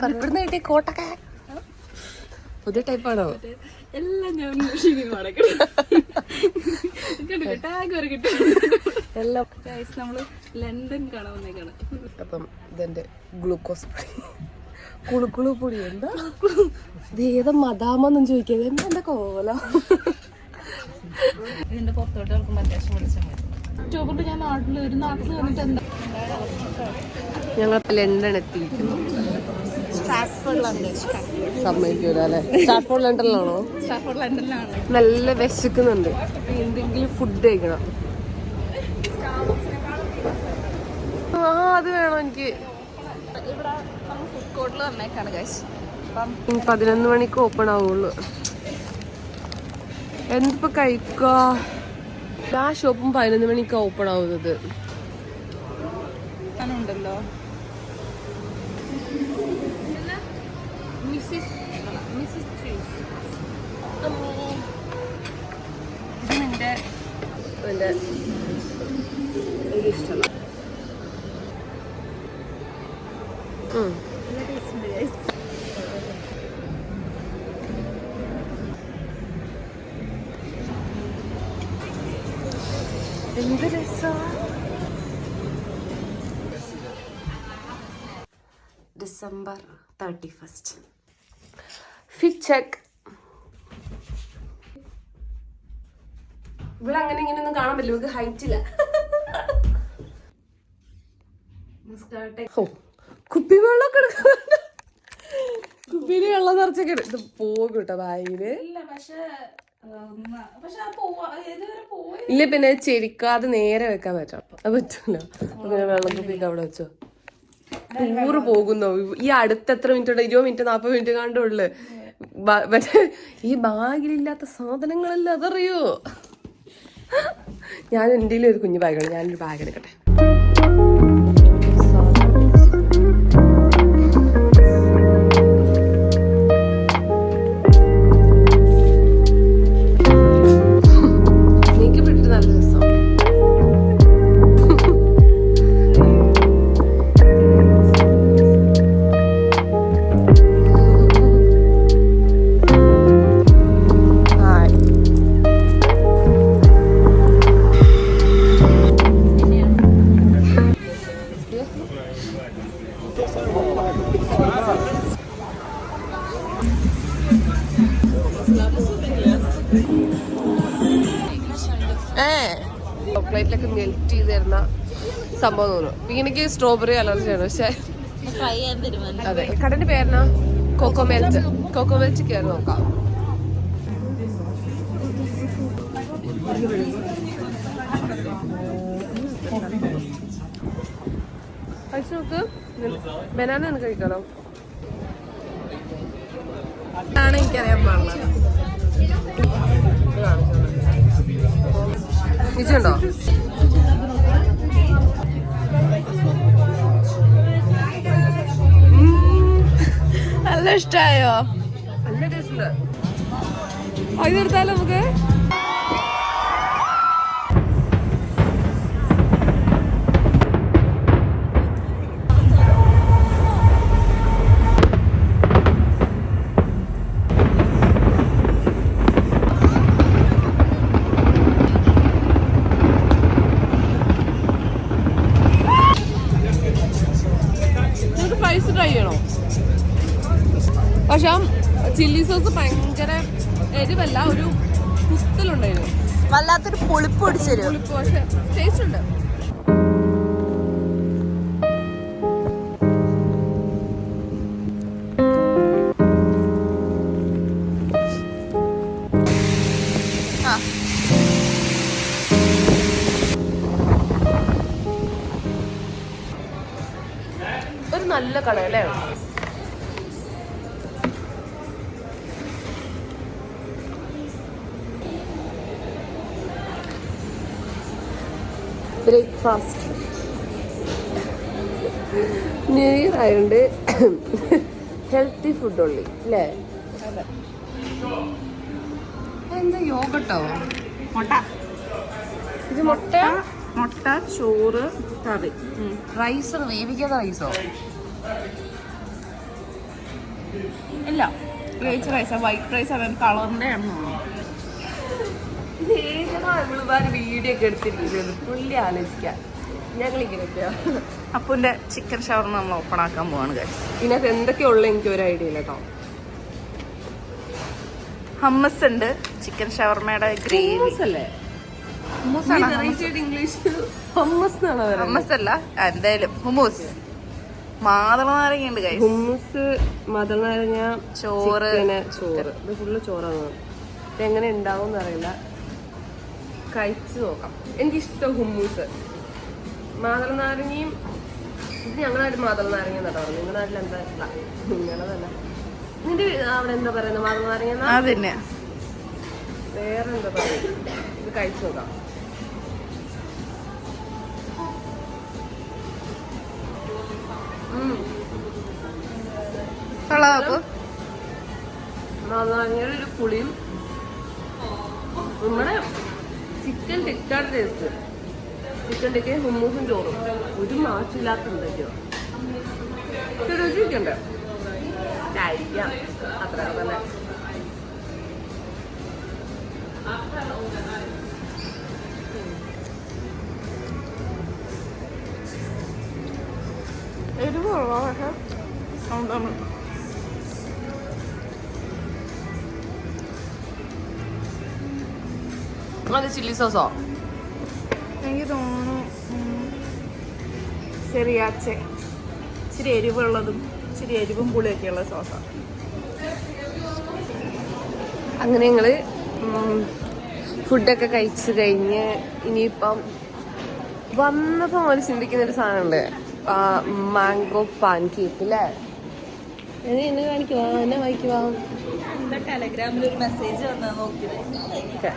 പറയപ്പെടുന്ന കിട്ടിയ കോട്ടൊക്കെ പുതിയ ടൈപ്പാണോ? എല്ലാം ഞാൻ എല്ലാം നമ്മള് ലണ്ടൻ കാണാൻ വന്നേക്കാണ്. അപ്പം ഇതെന്റെ ഗ്ലൂക്കോസ് പൊടി, കുളുക്കുളു പൊടി. എന്താ ഇത് ഏതാ മദാമെന്നും ചോദിക്കുന്നത്? എന്താ എന്റെ കോലം? ഇതിന്റെ പുറത്തോട്ട് നോക്കുമ്പോൾ അത്യാവശ്യം വിളിച്ചാൽ മതി. ഒക്ടോബറിൽ ഞാൻ നാട്ടിൽ വന്നിട്ട് എന്താ ഞങ്ങൾ ലണ്ടൻ എത്തിയിരിക്കുന്നു. സമ്മതിക്കൂല അല്ലെ? സ്റ്റാർഫോർഡ് ലണ്ടനിലാണോ? സ്റ്റാർഫോർഡ് ലണ്ടനിലാണ്. നല്ല വിശക്കുന്നുണ്ട്. എന്തെങ്കിലും ഫുഡ് കഴിക്കണം. ആ അത് വേണം എനിക്ക്. ഇവിടെ നമ്മൾ ഫുഡ് കോർട്ടിൽ വന്നേക്കാണ് ഗൈസ്. 11 മണിക്ക് ഓപ്പൺ ആവുള്ളൂ. എന്തിപ്പോ കഴിക്കുക? ആ ഷോപ്പും 11 മണിക്ക് ഓപ്പൺ ആവുന്നത്. ഉണ്ടല്ലോ ഇത് നിന്റെ ഇഷ്ടമല്ല. എന്ത് രസാ. December 31st. Fit check. ഇവിടെ അങ്ങനെ ഇങ്ങനെയൊന്നും കാണാൻ പറ്റില്ല, നമുക്ക് ഹൈറ്റ് ഇല്ല. കുപ്പി വെള്ളം കുപ്പിയില് വെള്ളം നിറച്ചൊക്കെ ഇത് പോകും കേട്ടോ വായില്. ഇല്ല പിന്നെ ചെരിക്കാതെ നേരെ വെക്കാൻ പറ്റാം. അത് പറ്റൂല. അങ്ങനെ വെള്ളം കുപ്പിക്ക് അവിടെ വെച്ചോ. ടൂറ് പോകുന്നോ? ഈ അടുത്ത എത്ര മിനിറ്റ് ഉണ്ട്? 20 മിനിറ്റ് 40 മിനിറ്റ് കണ്ടുള്ളു. മറ്റേ ഈ ബാഗിലില്ലാത്ത സാധനങ്ങളെല്ലാം അതറിയോ? ഞാൻ എൻ്റെ ഒരു കുഞ്ഞു ബാഗാണ്. ഞാനൊരു ബാഗ് എടുക്കട്ടെ. ചോക്ലേറ്റിലൊക്കെ മെൽറ്റ് ചെയ്ത് തരുന്ന സംഭവം തോന്നുന്നു. എനിക്ക് സ്ട്രോബെറി അലർജിയാണ്. പക്ഷെ അതെ, കടന്റെ പേരെന്നാ? Coco melt. കോക്കോ മെൽറ്റ് കയറി നോക്കാം. കഴിച്ചു നോക്ക്. ബനാന ഒന്ന് കഴിക്കാലോ? എനിക്കറിയാൻ പാടില്ല. ഇതുണ്ടോ? നല്ല ഇഷ്ടായോ? നല്ല ടേസ്റ്റ് ഉണ്ട്. ഇതെടുത്താലോ നമുക്ക്? ട്രൈ ചെയ്യണോ? പക്ഷെ ചില്ലി സോസ് ഭയങ്കര എരിവല്ല, ഒരു കുത്തലുണ്ടായിരുന്നു. വല്ലാത്തൊരു പൊളിപ്പ് പിടിച്ചു. പൊളിപ്പ്, പക്ഷെ ടേസ്റ്റ് ഉണ്ട്. ഒരു നല്ല കടയല്ലേ? ബ്രേക്ക്ഫാസ്റ്റ് ന്യൂ ഇയർ ആയതുകൊണ്ട് ഹെൽത്തി ഫുഡ് ഉള്ളി അല്ലേ? എന്താ യോഗട്ടോ? മുട്ട. ഇത് മുട്ട മുട്ട, ചോറ്, കറി. റൈസ് വേവിക്കാത്ത റൈസോ? ഇല്ല, വേവിച്ച റൈസാ. വൈറ്റ് റൈസ് അവൻ കളറിന്റെ ആണെന്ന് തോന്നുന്നു. ഇത് ഏതാ നമ്മളിപ്പാര് വീഡിയോ ഒക്കെ എടുത്തിരിക്കുന്നത്? പുള്ളി ആലോചിക്കാം. ഞങ്ങളിങ്ങനെയൊക്കെയാ. അപ്പുന്റെ ചിക്കൻ ഷവർമ നമ്മൾ ഓപ്പൺ ആക്കാൻ പോവാണ് guys. ഇതിനകത്ത് എന്തൊക്കെയുള്ള എനിക്ക് ഒരു ഐഡിയ ഇല്ല കേട്ടോ. ഹമ്മസ് ഉണ്ട്, ചിക്കൻ ഷവർമയുടെ ഗ്രേവി അല്ലേ? ഇംഗ്ലീഷ് ഹമ്മസ് അല്ല, എന്തായാലും ഹുമൂസ്. മാതളനാരങ്ങ ഉണ്ട് guys. ഹുമ്മൂസ്, മധുരനാരങ്ങ, ചോറ്. ചോറ്. ഇത് ഫുള്ള് ചോറാണ്. ഇത് എങ്ങനെ ഉണ്ടാവും അറിയില്ല. കഴിച്ചു നോക്കാം. എനിക്കിഷ്ടം ഹുമ്മൂസ്. മാതളനാരങ്ങയും ഇത് ഞങ്ങളുടെ നാട്ടിൽ മാതളനാരങ്ങ നട്ടോ. നിങ്ങളുടെ നാട്ടിൽ എന്താ? നിങ്ങളതല്ല. നിന്റെ അവിടെ എന്താ പറയുന്നത്? മാതളനാരങ്ങ. അതന്നെ. വേറെ എന്താ പറയുക? ഇത് കഴിച്ചു നോക്കാം. മാതളനാരങ്ങയുടെ ഒരു പുളിയും നമ്മുടെ ചിക്കൻ ടിക്കയുടെ ടേസ്റ്റ്. ചിക്കൻ ടിക്കയും ഹുമ്മൂസും ചോറും ഒരു മാച്ചില്ലാത്തുണ്ടോ? രുചിക്കണ്ടേ? കഴിക്കാം, അത്ര തന്നെ. എരിവുള്ള പക്ഷെ അത് ചില്ലി സോസോ? എനിക്ക് തോന്നുന്നു ചെറിയാച്ചെ. ഇച്ചിരി എരിവുള്ളതും ഇച്ചിരി എരിവും പുളിയൊക്കെയുള്ള സോസാണ്. അങ്ങനെ ഞങ്ങള് ഫുഡൊക്കെ കഴിച്ചു കഴിഞ്ഞ് ഇനിയിപ്പം വന്നപ്പോ മുതൽ ചിന്തിക്കുന്നൊരു സാധനമുണ്ട്. മാംഗോ പാൻ കേക്ക് അല്ലേ? എന്നെ കാണിക്കുവാ, എന്നെ വായിക്കുവാ. ടെലഗ്രാമിൽ ഒരു മെസ്സേജ് വന്നാൽ നോക്കിയത്.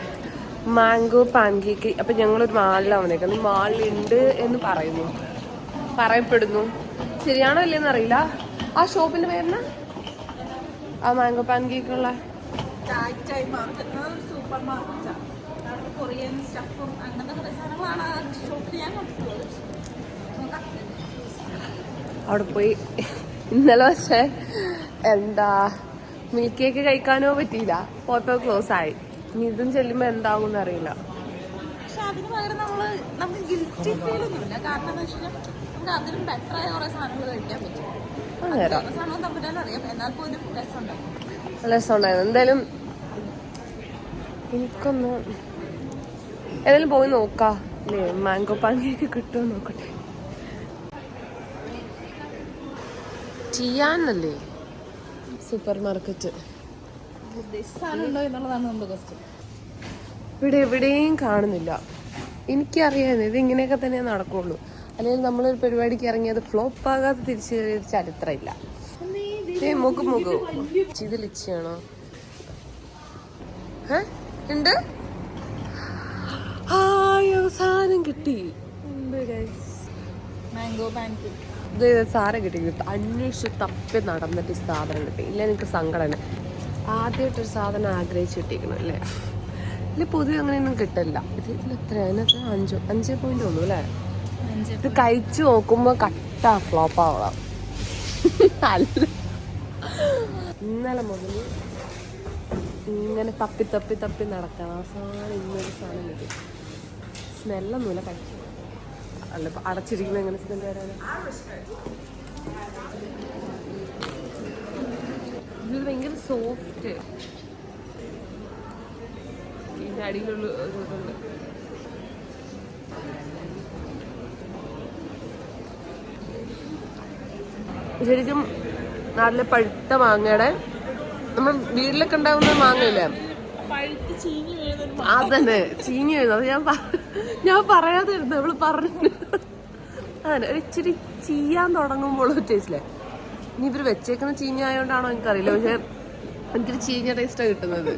Mango pan cake. അപ്പൊ ഞങ്ങളൊരു മാളിലാണ് വന്നേക്കുന്നത്. മാളിലുണ്ട് എന്ന് പറയപ്പെടുന്നു. ശരിയാണോ ഇല്ലെന്ന് അറിയില്ല. ആ ഷോപ്പിന്റെ പേരിന് ആ മാംഗോ പാൻ കേക്കുള്ള സൂപ്പർ മാർക്കറ്റ് കൊറിയൻ സ്റ്റഫും അങ്ങനത്തെ കുറെ സാധനങ്ങളാണ് ആ ഷോപ്പിൽ ഞാൻ കണ്ടിട്ടുള്ളത്. അവിടെ പോയി ഇന്നലെ പക്ഷേ എന്താ മിൽക്ക് കേക്ക് കഴിക്കാനോ പറ്റിയില്ല. പോയപ്പോ ക്ലോസ് ആയി. ഇനി ഇതും ചെല്ലുമ്പോ എന്താവും അറിയില്ല. പക്ഷെ അതിന് പകരം നമുക്ക് ഗിൽറ്റി ഫീൽ ഒന്നുമില്ല. കാരണം എന്താ വെച്ചാൽ നമുക്ക് അതിലും ബെറ്റർ ആയ കുറെ സാധനങ്ങൾ കഴിക്കാൻ പറ്റും. സാധനവും തമ്മിലാണ് അറിയാം, എന്നാൽ പോലും രസമുണ്ടായിരുന്നു. എന്തായാലും എനിക്കൊന്ന് ഏതായാലും പോയി നോക്കാം അല്ലേ, മാംഗോ പാൻ കേക്ക് കിട്ടുമോ നോക്കട്ടെ. ചെയ്യാനല്ലേ സൂപ്പർ മാർക്കറ്റ് സാധനം എന്നുള്ളതാണ് നമ്മുടെ ക്വസ്റ്റ്യൻ. ഇവിടെ എവിടെയും കാണുന്നില്ല. എനിക്കറിയാതെ ഇത് ഇങ്ങനെയൊക്കെ തന്നെ നടക്കുള്ളൂ. അല്ലെങ്കിൽ നമ്മളൊരു പരിപാടിക്ക് ഇറങ്ങി അത് ഫ്ലോപ്പ് ആകാതെ തിരിച്ചു കയറിയ ചരിത്രമില്ല. മുഖു ഇത് ലിച്ചിയാണോ? ഉണ്ട്. സാധനം കിട്ടി. മാംഗോ പാൻ കേക്ക് ഇത് സാധനം കിട്ടി. അന്വേഷിച്ച് തപ്പി നടന്നിട്ട് സാധനം കിട്ടി. ഇല്ല എനിക്ക് സങ്കടമാണ്. ആദ്യമായിട്ടൊരു സാധനം ആഗ്രഹിച്ച് കിട്ടിയിരിക്കണം അല്ലേ. ഇല്ല പൊതുവെ അങ്ങനെയൊന്നും കിട്ടില്ല. ഇതിൽ എത്ര? അതിനകത്ത് 5 ഉള്ളൂ അല്ലേ. ഇത് കഴിച്ചു നോക്കുമ്പോ കട്ട ഫ്ലോപ്പ് ആവാം. അല്ല ഇന്നലെ മുതൽ ഇങ്ങനെ തപ്പി തപ്പി തപ്പി നടക്കണം. ആ സാധനം ഇന്നൊരു സാധനം കിട്ടി. സ്മെല്ലൊന്നുമില്ല. കഴിച്ചു അല്ല അടച്ചിരിക്കുന്ന എങ്ങനെ സ്മെല്ല് വരാനാ? ഇത് ഭയങ്കര സോഫ്റ്റ്. ഇതിന്റെ അടിയിലുള്ള ഒരു ഇതുണ്ട്. ശരിക്കും നാട്ടിലെ പഴുത്ത മാങ്ങയുടെ നമ്മൾ വീട്ടിലൊക്കെ ഉണ്ടാകുന്ന മാങ്ങയില്ലേ, അതന്നെ ചീഞ്ഞു വീഴുന്നത്. ഞാൻ പറയാതെ ഇരുന്നു അവള് പറഞ്ഞു. അതന്നെ ഒരു ഇച്ചിരി ചീയാൻ തുടങ്ങുമ്പോൾ ടേസ്റ്റില്ലേ. ഇനി ഇവര് വെച്ചേക്കുന്ന ചീഞ്ഞ ആയതുകൊണ്ടാണോ എനിക്കറിയില്ല. പക്ഷെ എനിക്കൊരു ചീഞ്ഞ ടേസ്റ്റാണ് കിട്ടുന്നത്.